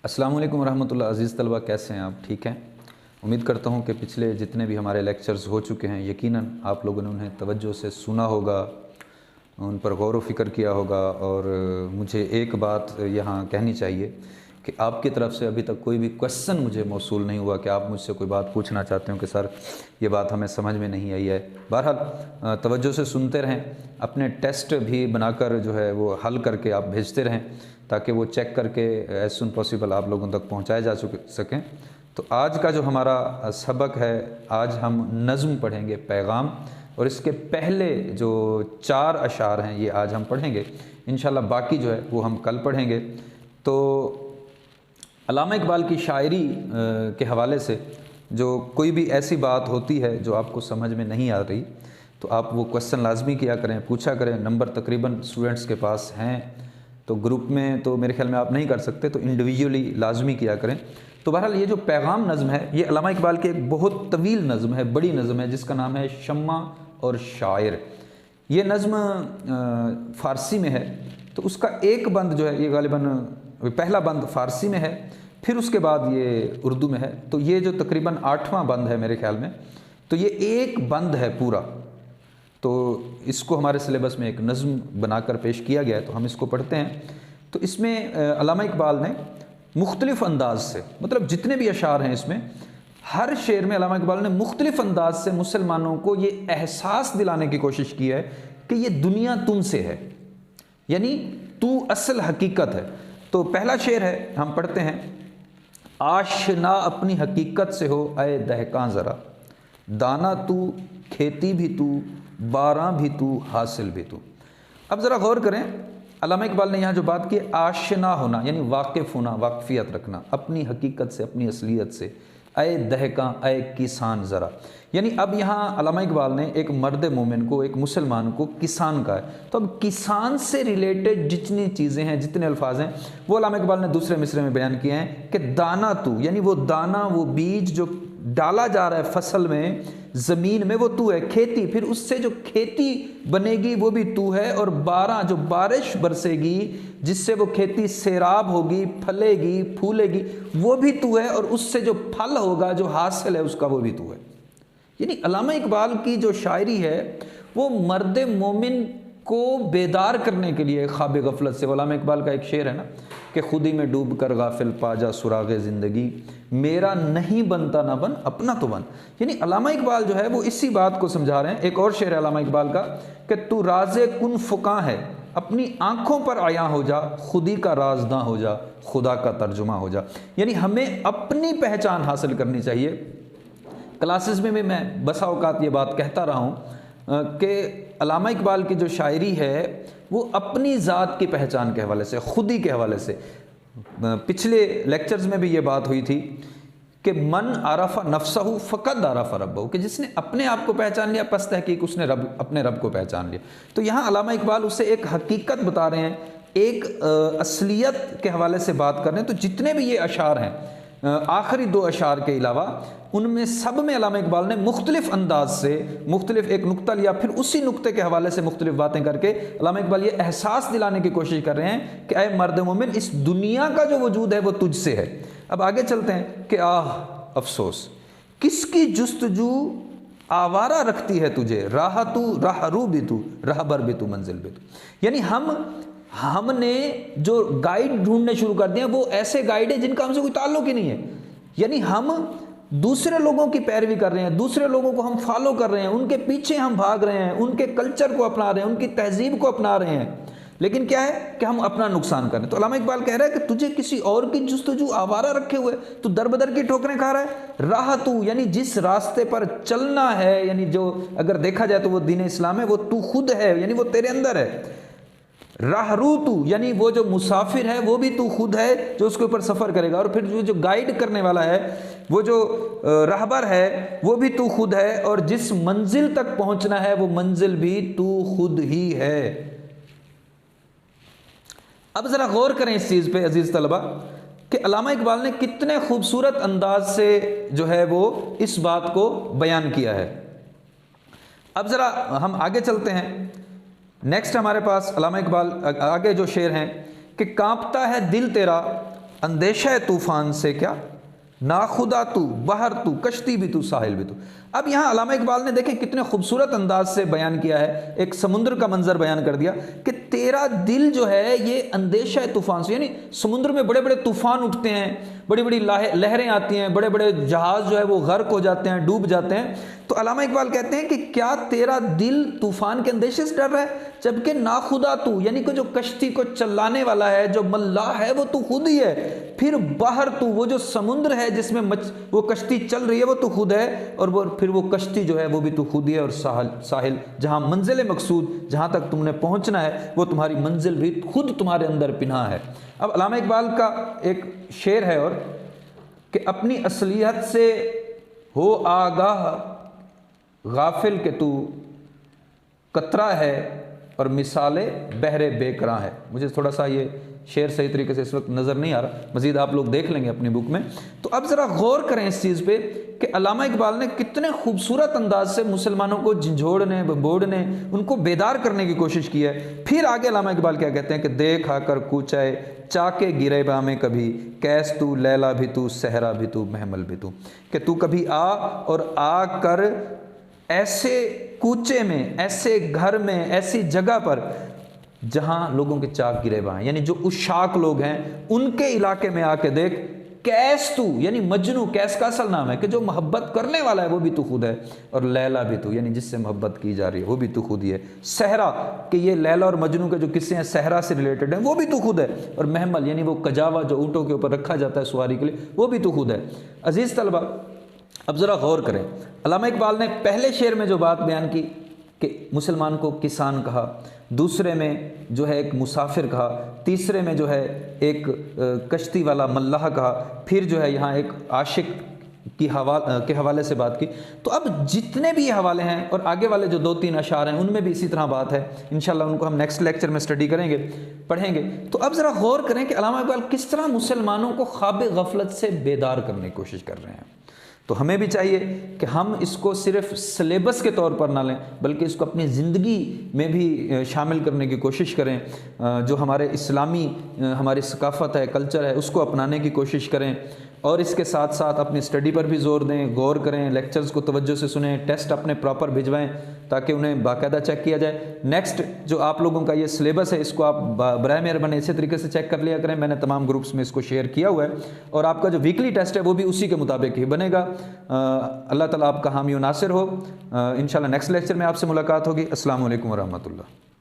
السلام علیکم ورحمۃ اللہ۔ عزیز طلبہ، کیسے ہیں آپ؟ ٹھیک ہیں؟ امید کرتا ہوں کہ پچھلے جتنے بھی ہمارے لیکچرز ہو چکے ہیں یقیناً آپ لوگوں نے انہیں توجہ سے سنا ہوگا، ان پر غور و فکر کیا ہوگا۔ اور مجھے ایک بات یہاں کہنی چاہیے کہ آپ کی طرف سے ابھی تک کوئی بھی کویسچن مجھے موصول نہیں ہوا کہ آپ مجھ سے کوئی بات پوچھنا چاہتے ہو کہ سر یہ بات ہمیں سمجھ میں نہیں آئی ہے۔ بہرحال توجہ سے سنتے رہیں، اپنے ٹیسٹ بھی بنا کر جو ہے وہ حل کر کے آپ بھیجتے رہیں تاکہ وہ چیک کر کے ایز سون پاسیبل آپ لوگوں تک پہنچائے جا سکیں۔ تو آج کا جو ہمارا سبق ہے، آج ہم نظم پڑھیں گے، پیغام، اور اس کے پہلے جو 4 اشعار ہیں یہ آج ہم پڑھیں گے انشاءاللہ۔ باقی جو ہے وہ ہم کل پڑھیں گے۔ تو علامہ اقبال کی شاعری کے حوالے سے جو کوئی بھی ایسی بات ہوتی ہے جو آپ کو سمجھ میں نہیں آ رہی تو آپ وہ کویسچن لازمی کیا کریں، پوچھا کریں۔ نمبر تقریباً اسٹوڈنٹس کے پاس ہیں، تو گروپ میں تو میرے خیال میں آپ نہیں کر سکتے، تو انڈیویجولی لازمی کیا کریں۔ تو بہرحال یہ جو پیغام نظم ہے یہ علامہ اقبال کی ایک بہت طویل نظم ہے، بڑی نظم ہے، جس کا نام ہے شمع اور شاعر۔ یہ نظم فارسی میں ہے، تو اس کا ایک بند جو ہے یہ غالباً پہلا بند فارسی میں ہے، پھر اس کے بعد یہ اردو میں ہے۔ تو یہ جو تقریباً 8واں بند ہے میرے خیال میں، تو یہ ایک بند ہے پورا۔ تو اس کو ہمارے سلیبس میں ایک نظم بنا کر پیش کیا گیا ہے، تو ہم اس کو پڑھتے ہیں۔ تو اس میں علامہ اقبال نے مختلف انداز سے، مطلب جتنے بھی اشعار ہیں اس میں، ہر شعر میں علامہ اقبال نے مختلف انداز سے مسلمانوں کو یہ احساس دلانے کی کوشش کی ہے کہ یہ دنیا تم سے ہے، یعنی تو اصل حقیقت ہے۔ تو پہلا شعر ہے، ہم پڑھتے ہیں۔ آشنا اپنی حقیقت سے ہو اے دہقاں ذرا، دانا تو، کھیتی بھی تو، باراں بھی تو، حاصل بھی تو۔ اب ذرا غور کریں، علامہ اقبال نے یہاں جو بات کی، آشنا ہونا یعنی واقف ہونا، واقفیت رکھنا اپنی حقیقت سے، اپنی اصلیت سے۔ اے دہقاں، اے کسان ذرا، یعنی اب یہاں علامہ اقبال نے ایک مرد مومن کو، ایک مسلمان کو کسان کہا ہے۔ تو اب کسان سے ریلیٹڈ جتنی چیزیں ہیں، جتنے الفاظ ہیں، وہ علامہ اقبال نے دوسرے مصرے میں بیان کیے ہیں کہ دانا تو، یعنی وہ دانا، وہ بیج جو ڈالا جا رہا ہے فصل میں، زمین میں، وہ تو ہے۔ کھیتی، پھر اس سے جو کھیتی بنے گی وہ بھی تو ہے، اور باراں، جو بارش برسے گی جس سے وہ کھیتی سیراب ہوگی، پھلے گی، پھولے گی، وہ بھی تو ہے، اور اس سے جو پھل ہوگا، جو حاصل ہے اس کا، وہ بھی تو ہے۔ یعنی علامہ اقبال کی جو شاعری ہے وہ مرد مومن کو بیدار کرنے کے لیے خواب غفلت سے۔ علامہ اقبال کا ایک شعر ہے نا کہ خودی میں ڈوب کر غافل پا جا سراغ زندگی، میرا نہیں بنتا نہ بن اپنا تو بن۔ یعنی علامہ اقبال جو ہے وہ اسی بات کو سمجھا رہے ہیں۔ ایک اور شعر ہے علامہ اقبال کا کہ تو راز کن فقاں ہے، اپنی آنکھوں پر عیاں ہو جا، خودی کا رازداں ہو جا، خدا کا ترجمہ ہو جا۔ یعنی ہمیں اپنی پہچان حاصل کرنی چاہیے۔ کلاسز میں بھی میں بسا اوقات یہ بات کہتا رہا ہوں کہ علامہ اقبال کی جو شاعری ہے وہ اپنی ذات کی پہچان کے حوالے سے، خودی کے حوالے سے۔ پچھلے لیکچرز میں بھی یہ بات ہوئی تھی کہ من عرف نفسہ فقد عرف ربہ، کہ جس نے اپنے آپ کو پہچان لیا پس تحقیق اس نے اپنے رب کو پہچان لیا۔ تو یہاں علامہ اقبال اسے ایک حقیقت بتا رہے ہیں، ایک اصلیت کے حوالے سے بات کر رہے ہیں۔ تو جتنے بھی یہ اشعار ہیں، آخری 2 اشعار کے علاوہ، ان میں سب میں علامہ اقبال نے مختلف انداز سے مختلف ایک نقطہ لیا، پھر اسی نقطے کے حوالے سے مختلف باتیں کر کے علامہ اقبال یہ احساس دلانے کی کوشش کر رہے ہیں کہ اے مرد مومن، اس دنیا کا جو وجود ہے وہ تجھ سے ہے۔ اب آگے چلتے ہیں کہ آہ افسوس، کس کی جستجو آوارہ رکھتی ہے تجھے، راہ تو، راہ رو بھی تو، راہ بر بھی تو، منزل بھی تو۔ یعنی ہم نے جو گائیڈ ڈھونڈنے شروع کر دیا وہ ایسے گائیڈ ہیں جن کا ہم سے کوئی تعلق ہی نہیں ہے۔ یعنی ہم دوسرے لوگوں کی پیروی کر رہے ہیں، دوسرے لوگوں کو ہم فالو کر رہے ہیں، ان کے پیچھے ہم بھاگ رہے ہیں، ان کے کلچر کو اپنا رہے ہیں، ان کی تہذیب کو اپنا رہے ہیں، لیکن کیا ہے کہ ہم اپنا نقصان کر رہے ہیں۔ تو علامہ اقبال کہہ رہا ہے کہ تجھے کسی اور کی جستجو آوارہ رکھے ہوئے، تو در بدر کی ٹھوکریں کھا رہا ہے۔ راہ تو، یعنی جس راستے پر چلنا ہے، یعنی جو اگر دیکھا جائے تو وہ دین اسلام ہے، وہ تو خود ہے، یعنی وہ تیرے اندر ہے۔ راہ رو تو، یعنی وہ جو مسافر ہے وہ بھی تو خود ہے جو اس کے اوپر سفر کرے گا، اور پھر جو گائیڈ کرنے والا ہے، وہ جو راہبر ہے وہ بھی تو خود ہے، اور جس منزل تک پہنچنا ہے وہ منزل بھی تو خود ہی ہے۔ اب ذرا غور کریں اس چیز پہ عزیز طلبہ کہ علامہ اقبال نے کتنے خوبصورت انداز سے جو ہے وہ اس بات کو بیان کیا ہے۔ اب ذرا ہم آگے چلتے ہیں۔ نیکسٹ ہمارے پاس علامہ اقبال آگے جو شعر ہیں کہ کانپتا ہے دل تیرا اندیشہ طوفان سے کیا، ناخدا تو، بحر تو، کشتی بھی تو، ساحل بھی تو۔ اب یہاں علامہ اقبال نے دیکھیں کتنے خوبصورت انداز سے بیان کیا ہے، ایک سمندر کا منظر بیان کر دیا کہ تیرا دل جو ہے یہ اندیشہ طوفان سے، یعنی سمندر میں بڑے بڑے طوفان اٹھتے ہیں، بڑی بڑی لہریں آتی ہیں، بڑے بڑے جہاز جو ہے وہ غرق ہو جاتے ہیں، ڈوب جاتے ہیں۔ تو علامہ اقبال کہتے ہیں کہ کیا تیرا دل طوفان کے اندیشے سے ڈر رہا ہے، جبکہ ناخدا تو، یعنی کہ جو کشتی کو چلانے والا ہے، جو ملاح ہے، وہ تو خود ہی ہے۔ پھر بحر تو، وہ جو سمندر ہے جس میں وہ کشتی چل رہی ہے، وہ تو خود ہے، اور پھر وہ کشتی جو ہے وہ بھی تو خود ہی ہے، اور ساحل جہاں منزل مقصود، جہاں تک تم نے پہنچنا ہے، وہ تمہاری منزل بھی خود تمہارے اندر پنہا ہے۔ اب علامہ اقبال کا ایک شعر ہے اور کہ اپنی اصلیت سے ہو آگاہ غافل کہ تو قطرہ ہے اور مثال بحر بے کراں ہے۔ مجھے تھوڑا سا یہ شعر صحیح طریقے سے اس وقت نظر نہیں آ رہا، مزید آپ لوگ دیکھ لیں گے اپنی بک میں۔ تو اب ذرا غور کریں اس چیز پہ کہ علامہ اقبال نے کتنے خوبصورت انداز سے مسلمانوں کو جھنجھوڑنے، بمبوڑنے، ان کو بیدار کرنے کی کوشش کی ہے۔ پھر آگے علامہ اقبال کیا کہتے ہیں کہ دیکھ آ کر کوچائے چاکے گرے با میں کبھی، کیس تو لیلا بھی تو، صحرا بھی تو، محمل بھی تو، کہ تو کبھی آ اور آ کر ایسے کوچے میں، ایسے گھر میں، ایسی جگہ پر جہاں لوگوں کے چاک گرے با ہیں، یعنی جو اشاک لوگ ہیں ان کے علاقے میں آ کے دیکھ۔ کیس تو، یعنی مجنو، کیس کا اصل نام ہے کہ جو محبت کرنے والا ہے وہ بھی تو خود ہے، اور لیلا بھی تو، یعنی جس سے محبت کی جا رہی ہے وہ بھی تو خود ہی ہے۔ صحرا، کہ یہ لیلا اور مجنو کے جو قصے ہیں صحرا سے ریلیٹڈ ہیں، وہ بھی تو خود ہے، اور محمل یعنی وہ کجاوا جو اونٹوں کے اوپر رکھا جاتا ہے سواری کے لیے، وہ بھی تو خود ہے۔ عزیز طلبہ، اب ذرا غور کریں، علامہ اقبال نے پہلے شعر میں جو بات بیان کی کہ مسلمان کو کسان کہا، دوسرے میں جو ہے ایک مسافر کہا، تیسرے میں جو ہے ایک کشتی والا ملاح کہا، پھر جو ہے یہاں ایک عاشق کے حوالے سے بات کی۔ تو اب جتنے بھی یہ حوالے ہیں اور آگے والے جو 2-3 اشعار ہیں ان میں بھی اسی طرح بات ہے، انشاءاللہ ان کو ہم نیکسٹ لیکچر میں اسٹڈی کریں گے، پڑھیں گے۔ تو اب ذرا غور کریں کہ علامہ اقبال کس طرح مسلمانوں کو خواب غفلت سے بیدار کرنے کی کوشش کر رہے ہیں۔ تو ہمیں بھی چاہیے کہ ہم اس کو صرف سلیبس کے طور پر نہ لیں، بلکہ اس کو اپنی زندگی میں بھی شامل کرنے کی کوشش کریں، جو ہمارے اسلامی ہماری ثقافت ہے، کلچر ہے، اس کو اپنانے کی کوشش کریں، اور اس کے ساتھ ساتھ اپنی اسٹڈی پر بھی زور دیں، غور کریں، لیکچرز کو توجہ سے سنیں، ٹیسٹ اپنے پراپر بھجوائیں تاکہ انہیں باقاعدہ چیک کیا جائے۔ نیکسٹ جو آپ لوگوں کا یہ سلیبس ہے اس کو آپ برائے مہربانی اسی طریقے سے چیک کر لیا کریں، میں نے تمام گروپس میں اس کو شیئر کیا ہوا ہے، اور آپ کا جو ویکلی ٹیسٹ ہے وہ بھی اسی کے مطابق ہی بنے گا۔ اللہ تعالیٰ آپ کا حامی و ناصر ہو۔ انشاءاللہ نیکسٹ لیکچر میں آپ سے ملاقات ہوگی۔ السلام علیکم ورحمۃ اللہ۔